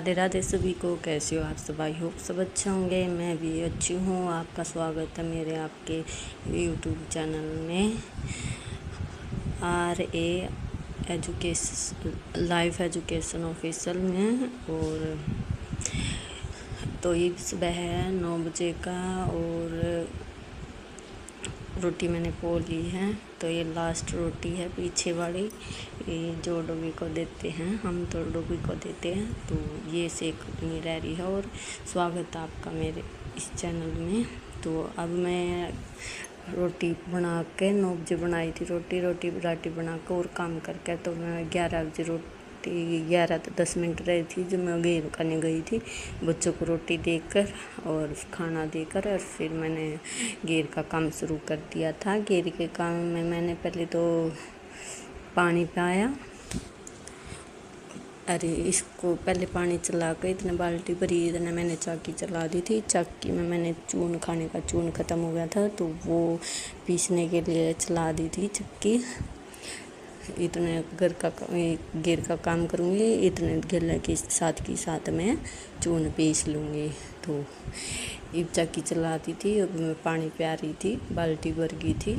राधे राधे सभी को। कैसे हो आप सब? आई होप सब अच्छे होंगे। मैं भी अच्छी हूँ। आपका स्वागत है मेरे आपके यूट्यूब चैनल में लाइफ एजुकेशन ऑफिशियल में। और तो ये सुबह है 9 बजे का और रोटी मैंने पो ली है। तो ये लास्ट रोटी है पीछे वाली, ये जो डोगी को देते हैं, हम तो डोगी को देते हैं। तो ये सेकनी रह रही है। और स्वागत है आपका मेरे इस चैनल में। तो अब मैं रोटी बना के 9 बजे बनाई थी रोटी बना के और काम करके, तो मैं 11 बजे 11:10 रही थी जब मैं गेर करने गई थी। बच्चों को रोटी देकर और खाना देकर और फिर मैंने गेर का काम शुरू कर दिया था। गेर के काम में मैंने पहले तो पानी पाया। अरे इसको पहले पानी चला कर इतने बाल्टी भरी, इतने मैंने चाकी चला दी थी। चाकी में मैंने खाने का चून ख़त्म हो गया था, तो वो पीसने के लिए चला दी थी चक्की। इतने गेर का काम करूँगी, इतने गिले के साथ मैं चून पीस लूँगी। तो एक चक्की चलाती थी, अब मैं पानी प्या रही थी, बाल्टी भर गई थी।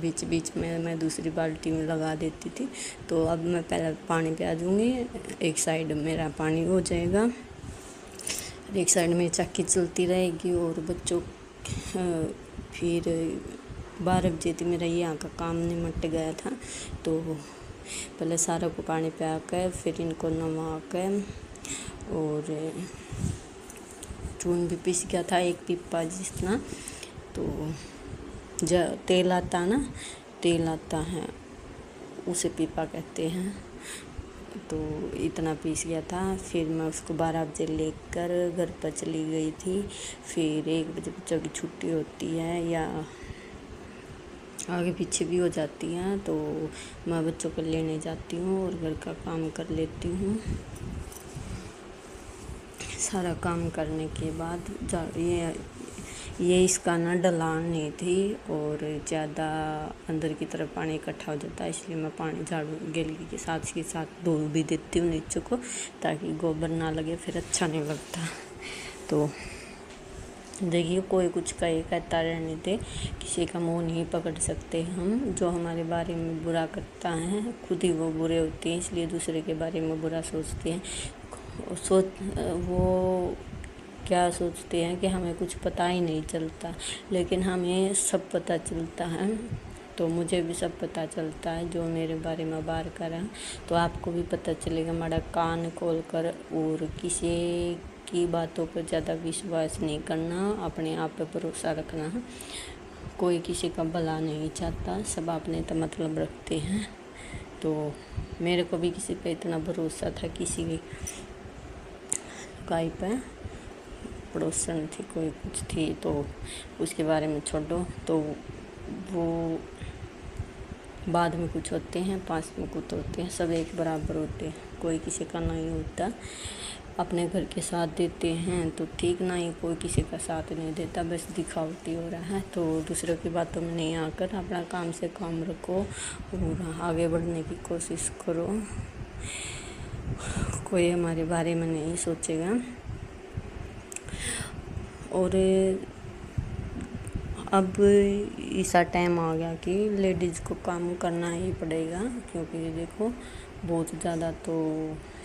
बीच बीच में मैं दूसरी बाल्टी में लगा देती थी। तो अब मैं पहले पानी प्या दूँगी, एक साइड मेरा पानी हो जाएगा, एक साइड में चक्की चलती रहेगी। और बच्चों फिर 12 बजे थी, मेरा यहाँ का काम निमट गया था। तो पहले सारा को पानी पिया कर फिर इनको नवा कर और चून भी पीस गया था, एक पीपा जितना। तो तेल आता है उसे पीपा कहते हैं। तो इतना पीस गया था। फिर मैं उसको 12 बजे लेकर घर पर चली गई थी। फिर 1 बजे बच्चों की छुट्टी होती है या आगे पीछे भी हो जाती है, तो मैं बच्चों को लेने जाती हूँ और घर का काम कर लेती हूँ। सारा काम करने के बाद ये इसका ना ढलान नहीं थी और ज़्यादा अंदर की तरफ पानी इकट्ठा हो जाता है, इसलिए मैं पानी झाड़ू गेली के साथ धो भी देती हूँ नीचे को, ताकि गोबर ना लगे, फिर अच्छा नहीं लगता। तो देखिए, कोई कुछ कहता रहने दे, किसी का मुँह नहीं पकड़ सकते हम। जो हमारे बारे में बुरा करता है खुद ही वो बुरे होते हैं, इसलिए दूसरे के बारे में बुरा सोचते हैं। वो क्या सोचते हैं कि हमें कुछ पता ही नहीं चलता, लेकिन हमें सब पता चलता है। तो मुझे भी सब पता चलता है जो मेरे बारे में बार करें, तो आपको भी पता चलेगा। हमारा कान खोल कर और किसी की बातों पर ज़्यादा विश्वास नहीं करना, अपने आप पर भरोसा रखना। कोई किसी का भला नहीं चाहता, सब अपने तो मतलब रखते हैं। तो मेरे को भी किसी पे इतना भरोसा था, किसी गाय पे पड़ोसन थी, कोई कुछ थी, तो उसके बारे में छोड़ो। तो वो बाद में कुछ होते हैं, पास में कुछ होते हैं, सब एक बराबर होते हैं, कोई किसी का नहीं होता। अपने घर के साथ देते हैं तो ठीक, ना ही कोई किसी का साथ नहीं देता, बस दिखावटी हो रहा है। तो दूसरों की बातों में नहीं आकर अपना काम से काम रखो और आगे बढ़ने की कोशिश करो। कोई हमारे बारे में नहीं सोचेगा। और अब ऐसा टाइम आ गया कि लेडीज़ को काम करना ही पड़ेगा, क्योंकि देखो बहुत ज़्यादा तो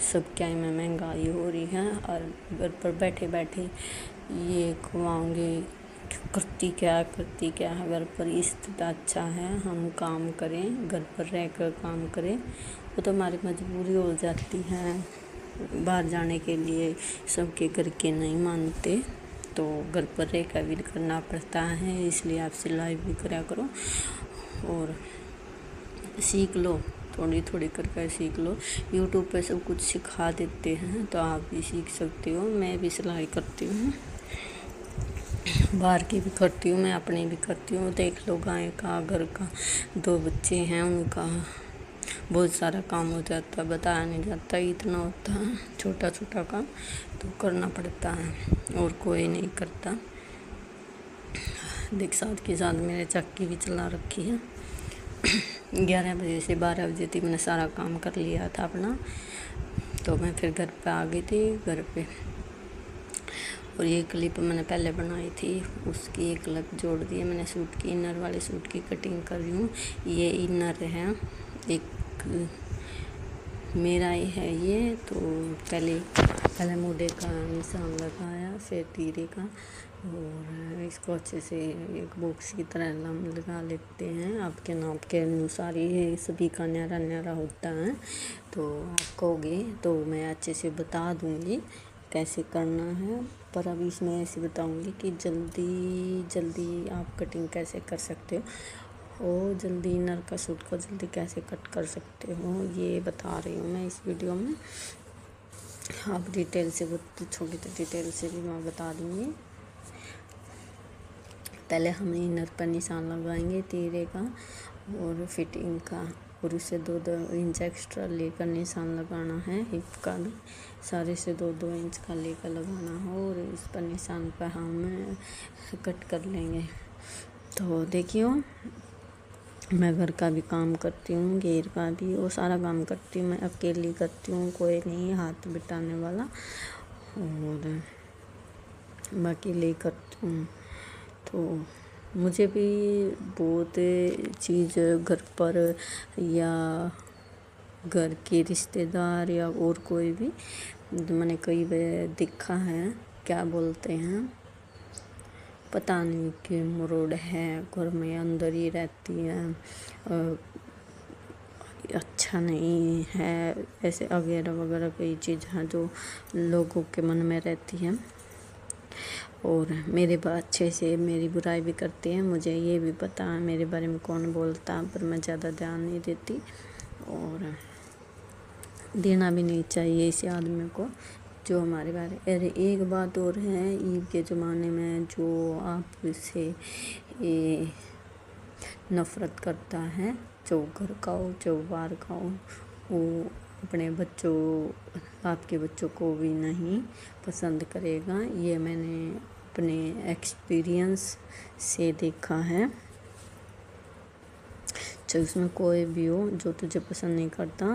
सब क्या में महंगाई हो रही है। और घर पर बैठे बैठे ये खुआओगे, करती क्या घर पर स्थिति अच्छा है हम काम करें, घर पर रहकर काम करें। वो तो हमारी मजबूरी हो जाती है, बाहर जाने के लिए सबके घर के नहीं मानते, तो घर पर रहकर भी करना पड़ता है। इसलिए आप सिलाई भी करा करो और सीख लो, थोड़ी थोड़ी करके सीख लो। यूट्यूब पे सब कुछ सिखा देते हैं, तो आप भी सीख सकते हो। मैं भी सिलाई करती हूँ, बाहर की भी करती हूँ, मैं अपनी भी करती हूँ। देख लो, गाय का, घर का, 2 बच्चे हैं उनका, बहुत सारा काम हो जाता है, बताया नहीं जाता, इतना होता है छोटा छोटा काम, तो करना पड़ता है और कोई नहीं करता। देख, साथ के साथ मेरे चक्की भी चला रखी है। 11 बजे से 12 बजे तक मैंने सारा काम कर लिया था अपना। तो मैं फिर घर पे आ गई थी। घर पे और ये क्लिप मैंने पहले बनाई थी, उसकी एक लग जोड़ दी है मैंने। सूट की, इनर वाले सूट की कटिंग कर रही हूँ। ये इनर है, एक मेरा ही है ये। तो पहले मोढ़े का निशान लगाया, फिर तीरे का, और इसको अच्छे से एक बॉक्स की तरह लगा लेते हैं। आपके नाप के अनुसार ये सभी का न्यारा न्यारा होता है। तो आप कहोगे तो मैं अच्छे से बता दूँगी कैसे करना है, पर अभी इसमें ऐसे बताऊँगी कि जल्दी आप कटिंग कैसे कर सकते हो, जल्दी इनर का सूट को जल्दी कैसे कट कर सकते हो, ये बता रही हूँ मैं इस वीडियो में। आप डिटेल से, छोटी डिटेल से भी मैं बता दूँगी। पहले हम इनर पर निशान लगाएंगे तीरे का और फिटिंग का, और उसे 2-2 इंच एक्स्ट्रा लेकर निशान लगाना है। हिप का भी सारे से 2-2 इंच का लेकर लगाना हो, और इस पर निशान पर हम कट कर लेंगे। तो देखियो, मैं घर का भी काम करती हूँ, घेर का भी, वो सारा काम करती हूँ। मैं अकेली करती हूँ, कोई नहीं हाथ बिटाने वाला, और मैं अकेले करती हूँ। तो मुझे भी बहुत चीज़ घर पर या घर के रिश्तेदार या और कोई भी, मैंने कई बार देखा है, क्या बोलते हैं पता नहीं कि मरोड़ है, घर में अंदर ही रहती है, अच्छा नहीं है, ऐसे वगैरह वगैरह कई चीज़ हैं जो लोगों के मन में रहती हैं, और मेरे अच्छे से मेरी बुराई भी करती हैं। मुझे ये भी पता है मेरे बारे में कौन बोलता है, पर मैं ज़्यादा ध्यान नहीं देती, और देना भी नहीं चाहिए इस आदमी को जो हमारे बारे। अरे एक बात और है, ईद के ज़माने में जो आपसे नफ़रत करता है, जो घर का हो जो बाहर का हो, वो अपने बच्चों, आपके बच्चों को भी नहीं पसंद करेगा। ये मैंने अपने एक्सपीरियंस से देखा है। चाहे उसमें कोई भी हो, जो तुझे पसंद नहीं करता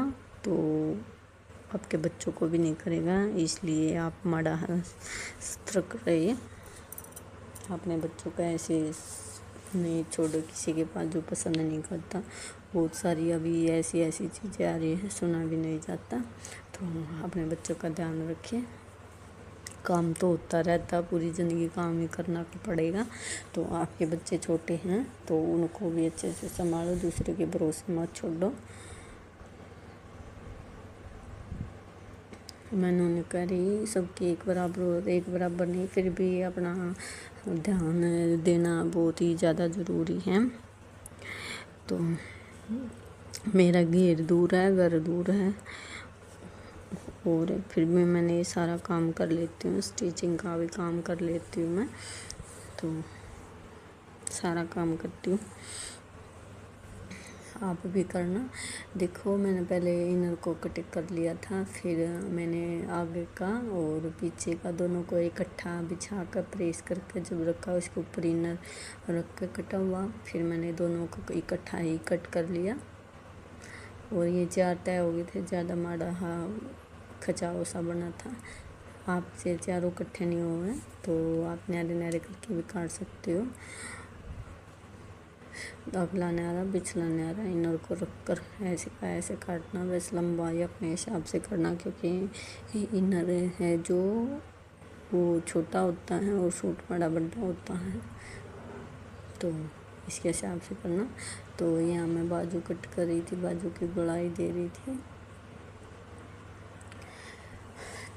तो आपके बच्चों को भी नहीं करेगा। इसलिए आप माड़ा सतर्क रहिए, अपने बच्चों का ऐसे नहीं छोड़ो किसी के पास जो पसंद नहीं करता। बहुत सारी अभी ऐसी चीज़ें आ रही है, सुना भी नहीं जाता। तो अपने बच्चों का ध्यान रखिए। काम तो होता रहता, पूरी ज़िंदगी काम ही करना पड़ेगा। तो आपके बच्चे छोटे हैं तो उनको भी अच्छे से संभालो, दूसरे के भरोसे मत छोड़ो। मैंने करी सबकी एक बराबर नहीं, फिर भी अपना ध्यान देना बहुत ही ज़्यादा ज़रूरी है। तो मेरा घेर दूर है, घर दूर है, और फिर भी मैंने ये सारा काम कर लेती हूँ। स्टिचिंग का भी काम कर लेती हूँ मैं, तो सारा काम करती हूँ। आप भी करना। देखो, मैंने पहले इनर को कट कर लिया था, फिर मैंने आगे का और पीछे का दोनों को इकट्ठा बिछा कर प्रेस करके जब रखा, उसके ऊपर इनर रख कर कटा हुआ, फिर मैंने दोनों को इकट्ठा ही कट कर लिया। और ये 4 तय हो गए थे, ज़्यादा माड़ा खचाव सा बना था। आपसे चारों इकट्ठे नहीं हुए तो आप न्यारे न्यारे करके भी काट सकते हो। अगला न्यारा पिछला न्यारा इनर को रख कर ऐसे का ऐसे काटना। बस लंबाई अपने हिसाब से करना, क्योंकि इनर है जो वो छोटा होता है और सूट बड़ा होता है, तो इसके हिसाब से करना। तो यहाँ मैं बाजू कट कर रही थी, बाजू की गोलाई दे रही थी।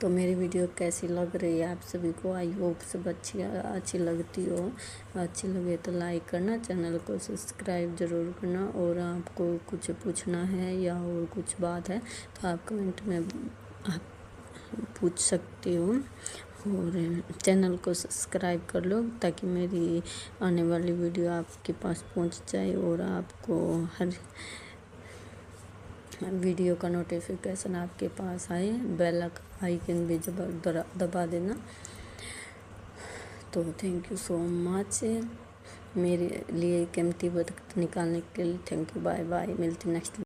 तो मेरी वीडियो कैसी लग रही है आप सभी को? आई होप सब अच्छी लगती हो। अच्छी लगे तो लाइक करना, चैनल को सब्सक्राइब ज़रूर करना, और आपको कुछ पूछना है या और कुछ बात है तो आप कमेंट में आप पूछ सकते हो, और चैनल को सब्सक्राइब कर लो ताकि मेरी आने वाली वीडियो आपके पास पहुंच जाए और आपको हर वीडियो का नोटिफिकेशन आपके पास आए। बेल आइकन भी दबा देना। तो थैंक यू सो मच मेरे लिए कीमती वक्त निकालने के लिए। थैंक यू, बाय बाय, मिलती नेक्स्ट।